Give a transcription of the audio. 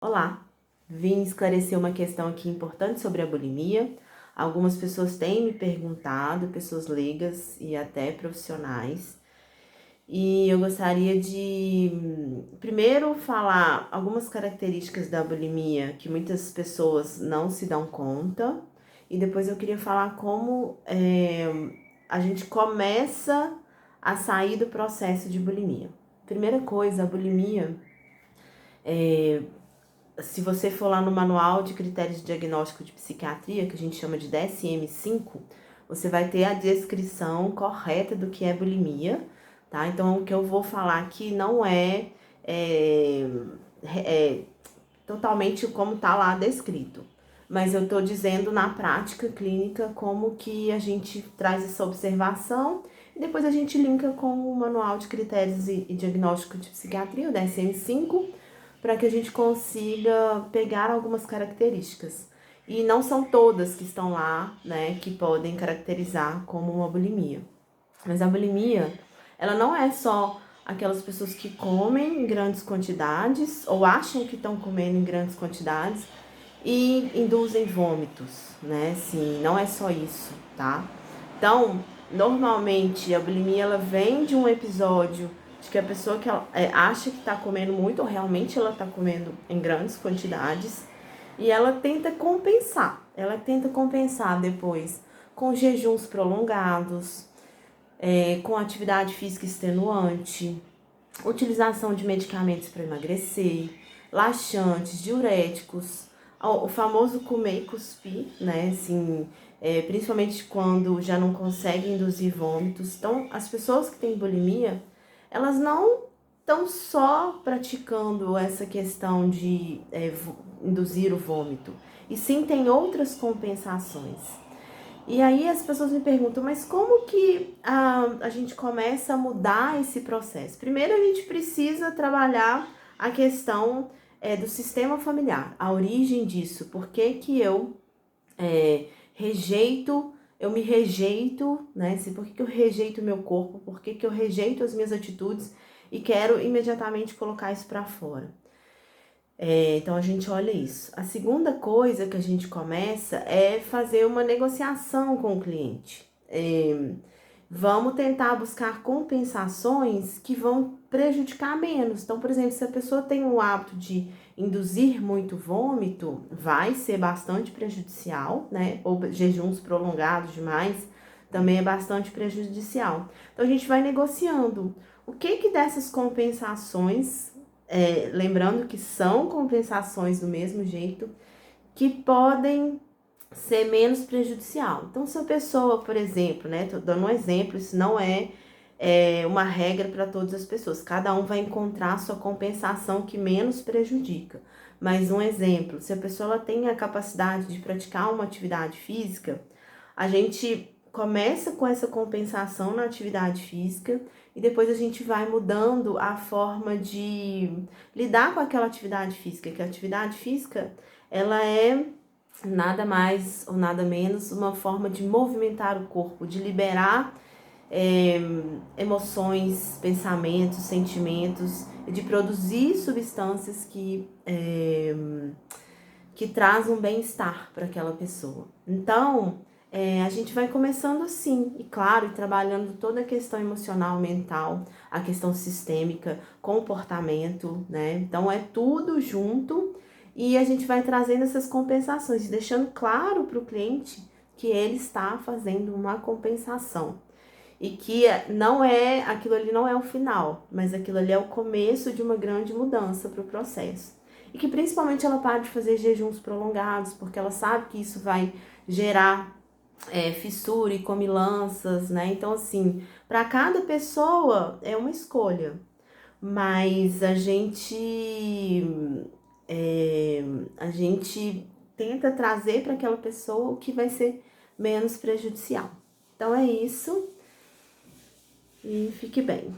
Olá, vim esclarecer uma questão aqui importante sobre a bulimia. Algumas pessoas têm me perguntado, pessoas leigas e até profissionais. E eu gostaria de primeiro falar algumas características da bulimia que muitas pessoas não se dão conta. E depois eu queria falar como a gente começa a sair do processo de bulimia. Primeira coisa, a bulimia se você for lá no Manual de Critérios de Diagnóstico de Psiquiatria, que a gente chama de DSM-5, você vai ter a descrição correta do que é bulimia, tá? Então, o que eu vou falar aqui não é totalmente como tá lá descrito, mas eu tô dizendo na prática clínica como que a gente traz essa observação e depois a gente linka com o Manual de Critérios e Diagnóstico de Psiquiatria, o DSM-5, para que a gente consiga pegar algumas características. E não são todas que estão lá, né, que podem caracterizar como uma bulimia. Mas a bulimia, ela não é só aquelas pessoas que comem em grandes quantidades ou acham que estão comendo em grandes quantidades e induzem vômitos, né? Sim, não é só isso, tá? Então, normalmente a bulimia ela vem de um episódio de que a pessoa que acha que está comendo muito ou realmente ela está comendo em grandes quantidades e ela tenta compensar. Ela tenta compensar depois com jejuns prolongados, com atividade física extenuante, utilização de medicamentos para emagrecer, laxantes, diuréticos, o famoso comer e cuspir, né? Assim, principalmente quando já não conseguem induzir vômitos. Então, as pessoas que têm bulimia, elas não estão só praticando essa questão de induzir o vômito, e sim tem outras compensações. E aí as pessoas me perguntam, mas como que a gente começa a mudar esse processo? Primeiro a gente precisa trabalhar a questão do sistema familiar, a origem disso, por que que eu eu me rejeito, né? Por que que eu rejeito o meu corpo, por que que eu rejeito as minhas atitudes e quero imediatamente colocar isso para fora. Então a gente olha isso. A segunda coisa que a gente começa é fazer uma negociação com o cliente. Vamos tentar buscar compensações que vão prejudicar menos. Então, por exemplo, se a pessoa tem o hábito de induzir muito vômito, vai ser bastante prejudicial, né? Ou jejuns prolongados demais também é bastante prejudicial. Então a gente vai negociando. O que dessas compensações, lembrando que são compensações do mesmo jeito, que podem ser menos prejudicial. Então, se a pessoa, por exemplo, né, tô dando um exemplo, isso não é uma regra para todas as pessoas, cada um vai encontrar a sua compensação que menos prejudica. Mas um exemplo, se a pessoa ela tem a capacidade de praticar uma atividade física, a gente começa com essa compensação na atividade física e depois a gente vai mudando a forma de lidar com aquela atividade física, que a atividade física, ela é nada mais ou nada menos uma forma de movimentar o corpo, de liberar emoções, pensamentos, sentimentos, de produzir substâncias que trazem um bem-estar para aquela pessoa. Então, a gente vai começando assim, e claro, trabalhando toda a questão emocional, mental, a questão sistêmica, comportamento, né? Então, é tudo junto e a gente vai trazendo essas compensações, deixando claro para o cliente que ele está fazendo uma compensação. E que não é, aquilo ali não é o final, mas aquilo ali é o começo de uma grande mudança para o processo. E que principalmente ela pare de fazer jejuns prolongados, porque ela sabe que isso vai gerar fissura e comilanças, né? Então, assim, para cada pessoa é uma escolha, mas a gente tenta trazer para aquela pessoa o que vai ser menos prejudicial. Então é isso e fique bem.